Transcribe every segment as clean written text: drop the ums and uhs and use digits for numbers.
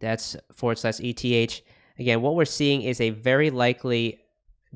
That's /ETH. Again, what we're seeing is a very likely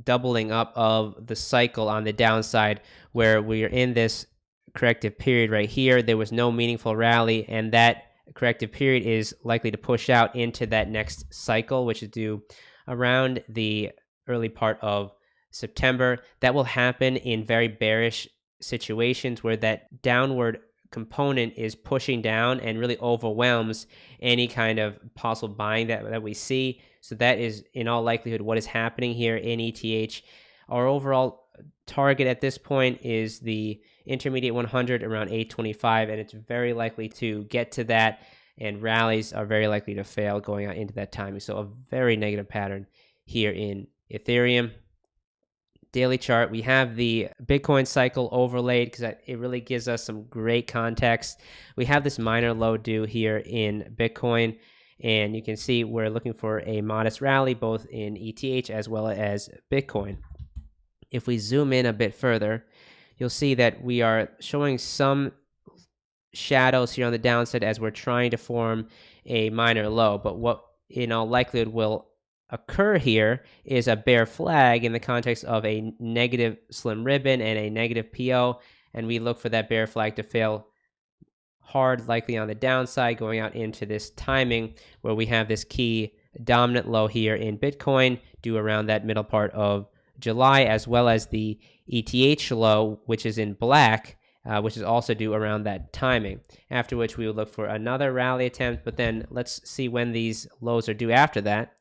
doubling up of the cycle on the downside, where we are in this corrective period right here. There was no meaningful rally, and that corrective period is likely to push out into that next cycle, which is due around the early part of September. That will happen in very bearish situations where that downward component is pushing down and really overwhelms any kind of possible buying that we see. So that is in all likelihood what is happening here in ETH. Our overall target at this point is the intermediate 100 around 825, and it's very likely to get to that, and rallies are very likely to fail going out into that timing. So a very negative pattern here in Ethereum. Daily chart, we have the Bitcoin cycle overlaid because it really gives us some great context. We have this minor low due here in Bitcoin, and you can see we're looking for a modest rally both in ETH as well as Bitcoin. If we zoom in a bit further, you'll see that we are showing some shadows here on the downside as we're trying to form a minor low, but what in all likelihood will occur here is a bear flag in the context of a negative slim ribbon and a negative PO, and we look for that bear flag to fail hard, likely on the downside, going out into this timing where we have this key dominant low here in Bitcoin due around that middle part of July, as well as the ETH low, which is in black, which is also due around that timing, after which we will look for another rally attempt. But then let's see when these lows are due after that.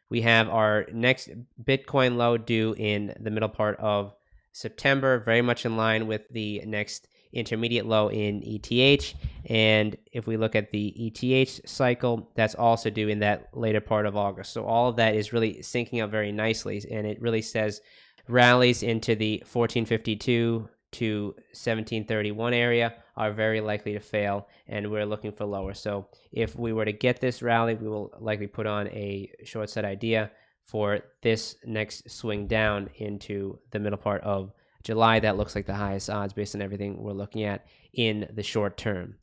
We have our next Bitcoin low due in the middle part of September, very much in line with the next intermediate low in ETH. And if we look at the ETH cycle, that's also due in that later part of August. So all of that is really syncing up very nicely, and it really says rallies into the 1452 to 1731 area are very likely to fail, and we're looking for lower. So if we were to get this rally, we will likely put on a short set idea for this next swing down into the middle part of July. That looks like the highest odds based on everything we're looking at in the short term.